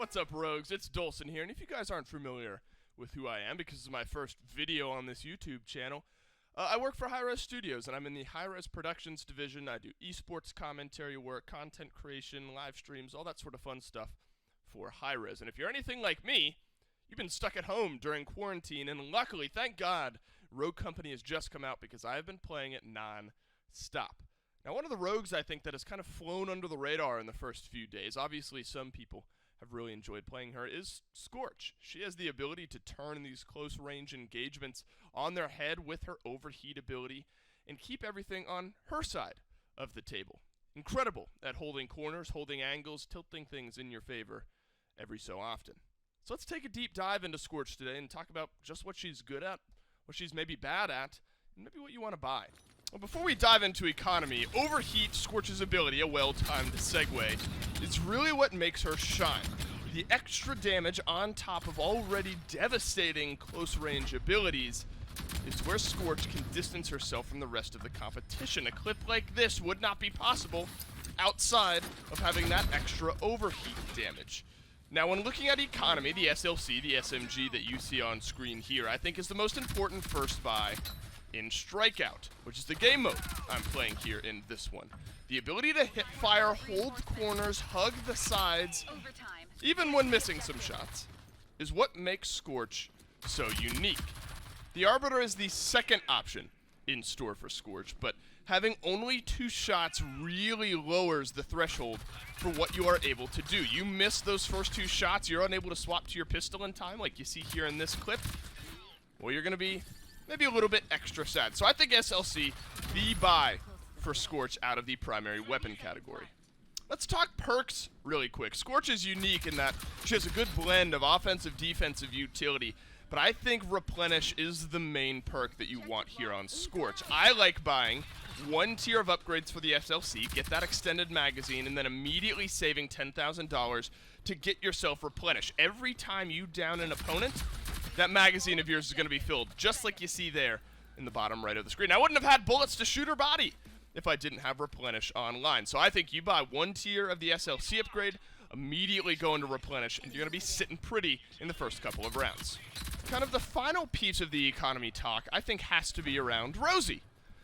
What's up, Rogues? It's Dolson here, and if you guys aren't familiar with who I am, because this is my first video on this YouTube channel, I work for HiRez Studios, and I'm in the HiRez Productions division. I do esports commentary work, content creation, live streams, all that sort of fun stuff for HiRez. And if you're anything like me, you've been stuck at home during quarantine, and luckily, thank God, Rogue Company has just come out because I've been playing it non-stop. Now, one of the rogues I think that has kind of flown under the radar in the first few days, obviously some people have really enjoyed playing her, is Scorch. She has the ability to turn these close-range engagements on their head with her overheat ability and keep everything on her side of the table. Incredible at holding corners, holding angles, tilting things in your favor every so often. So let's take a deep dive into Scorch today and talk about just what she's good at, what she's maybe bad at, and maybe what you want to buy. Well, before we dive into economy, overheat, Scorch's ability, a well-timed segue, is really what makes her shine. The extra damage on top of already devastating close-range abilities is where Scorch can distance herself from the rest of the competition. A clip like this would not be possible outside of having that extra overheat damage. Now, when looking at economy, the SLC, the SMG that you see on screen here, I think is the most important first buy in Strikeout, which is the game mode I'm playing here in this one. The ability to hit fire, hold corners, hug the sides, even when missing some shots, is what makes Scorch so unique. The Arbiter is the second option in store for Scorch, but having only 2 shots really lowers the threshold for what you are able to do. You miss those first 2 shots, you're unable to swap to your pistol in time, like you see here in this clip, well, you're going to be maybe a little bit extra sad. So I think SLC, the buy for Scorch out of the primary weapon category. Let's talk perks really quick. Scorch is unique in that she has a good blend of offensive, defensive utility, but I think Replenish is the main perk that you want here on Scorch. I like buying 1 tier of upgrades for the SLC, get that extended magazine, and then immediately saving $10,000 to get yourself Replenish. Every time you down an opponent, that magazine of yours is going to be filled, just like you see there in the bottom right of the screen. I wouldn't have had bullets to shoot her body if I didn't have Replenish online. So I think you buy 1 tier of the SLC upgrade, immediately go into Replenish, and you're going to be sitting pretty in the first couple of rounds. Kind of the final piece of the economy talk, I think, has to be around Rosie,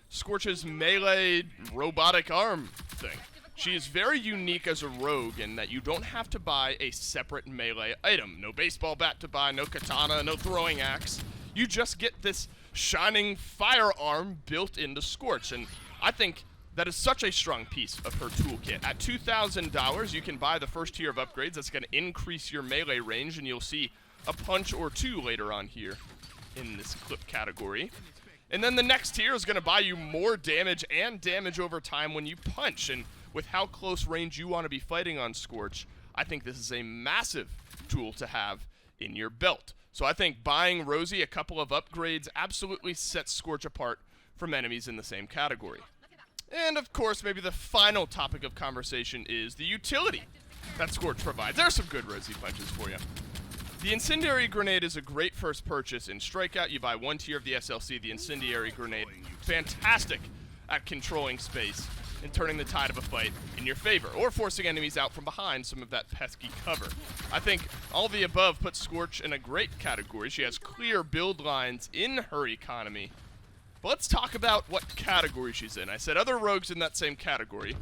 Scorch's melee robotic arm thing. She is very unique as a rogue in that you don't have to buy a separate melee item. No baseball bat to buy, no katana, no throwing axe. You just get this shining firearm built into Scorch, and I think that is such a strong piece of her toolkit. At $2,000, you can buy the first tier of upgrades. That's going to increase your melee range, and you'll see a punch or 2 later on here in this clip category. And then the next tier is going to buy you more damage and damage over time when you punch, and with how close range you want to be fighting on Scorch, I think this is a massive tool to have in your belt. So I think buying Rosie a couple of upgrades absolutely sets Scorch apart from enemies in the same category. And of course, maybe the final topic of conversation is the utility that Scorch provides. There's some good Rosie punches for you. The Incendiary Grenade is a great first purchase in Strikeout. You buy 1 tier of the SLC, the Incendiary Grenade. Fantastic at controlling space and turning the tide of a fight in your favor, or forcing enemies out from behind some of that pesky cover. I think all the above puts Scorch in a great category. She has clear build lines in her economy. But let's talk about what category she's in. I said other rogues in that same category,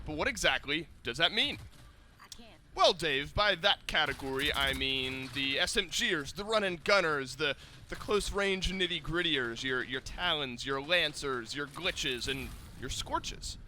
but what exactly does that mean? Well, Dave, by that category, I mean the SMGers, the run-and-gunners, the close-range nitty-grittiers, your Talons, your Lancers, your Glitches, and your Scorches.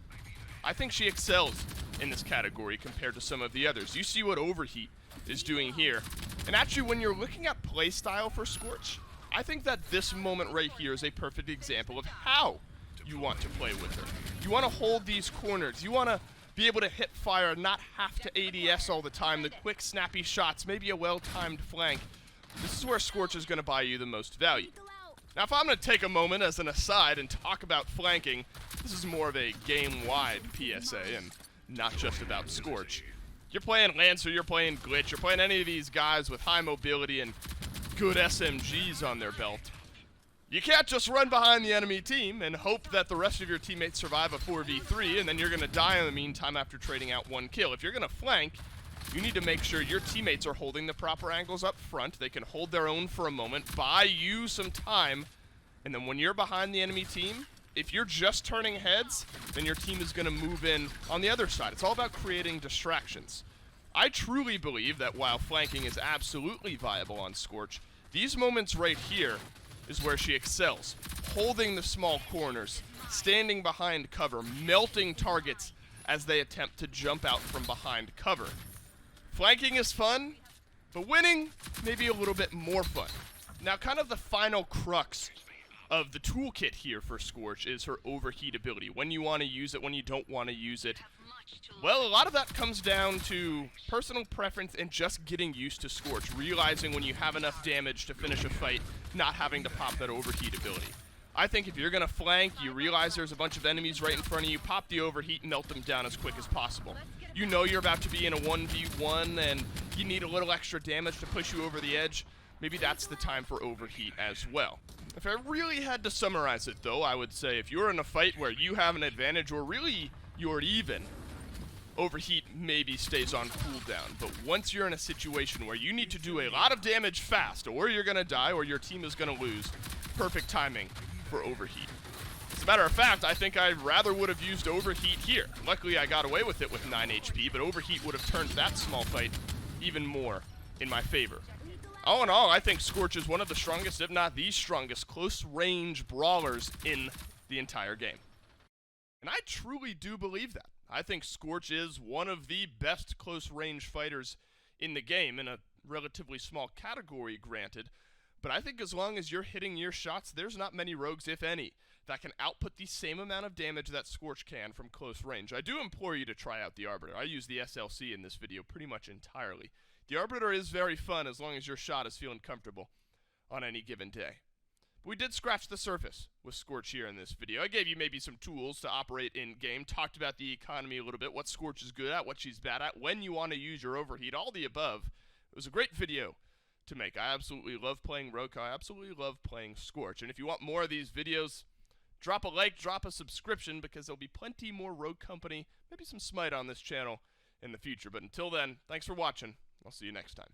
I think she excels in this category compared to some of the others. You see what Overheat is doing here. And actually, when you're looking at playstyle for Scorch, I think that this moment right here is a perfect example of how you want to play with her. You want to hold these corners. You want to be able to hit fire, not have to ADS all the time, the quick, snappy shots, maybe a well-timed flank. This is where Scorch is going to buy you the most value. Now, if I'm going to take a moment as an aside and talk about flanking, this is more of a game-wide PSA and not just about Scorch. You're playing Lancer, you're playing Glitch, you're playing any of these guys with high mobility and good SMGs on their belt. You can't just run behind the enemy team and hope that the rest of your teammates survive a 4v3 and then you're going to die in the meantime after trading out 1 kill. If you're going to flank, You need to make sure your teammates are holding the proper angles up front. They can hold their own for a moment, buy you some time, and then when you're behind the enemy team, if you're just turning heads, then your team is going to move in on the other side. It's all about creating distractions. I truly believe that while flanking is absolutely viable on Scorch, these moments right here is where she excels. Holding the small corners, standing behind cover, melting targets as they attempt to jump out from behind cover. Flanking is fun, but winning may be a little bit more fun. Now, kind of the final crux of the toolkit here for Scorch is her overheat ability. When you want to use it, when you don't want to use it. Well, a lot of that comes down to personal preference and just getting used to Scorch, realizing when you have enough damage to finish a fight, not having to pop that overheat ability. I think if you're going to flank, you realize there's a bunch of enemies right in front of you, pop the overheat and melt them down as quick as possible. You know you're about to be in a 1v1 and you need a little extra damage to push you over the edge. Maybe that's the time for overheat as well. If I really had to summarize it, though, I would say if you're in a fight where you have an advantage or really you're even, overheat maybe stays on cooldown. But once you're in a situation where you need to do a lot of damage fast, or you're going to die or your team is going to lose, perfect timing for overheat. As a matter of fact, I think I rather would have used overheat here. Luckily, I got away with it with 9 HP, but overheat would have turned that small fight even more in my favor. All in all, I think Scorch is one of the strongest, if not the strongest, close-range brawlers in the entire game. And I truly do believe that. I think Scorch is one of the best close-range fighters in the game, in a relatively small category, granted. But I think as long as you're hitting your shots, there's not many rogues, if any, that can output the same amount of damage that Scorch can from close range. I do implore you to try out the Arbiter. I use the SLC in this video pretty much entirely. The Arbiter is very fun as long as your shot is feeling comfortable on any given day. But we did scratch the surface with Scorch here in this video. I gave you maybe some tools to operate in-game, talked about the economy a little bit, what Scorch is good at, what she's bad at, when you want to use your overheat, all the above. It was a great video to make. I absolutely love playing Rogue. I absolutely love playing Scorch. And if you want more of these videos, drop a like, drop a subscription, because there'll be plenty more Rogue Company, maybe some Smite on this channel in the future. But until then, thanks for watching. I'll see you next time.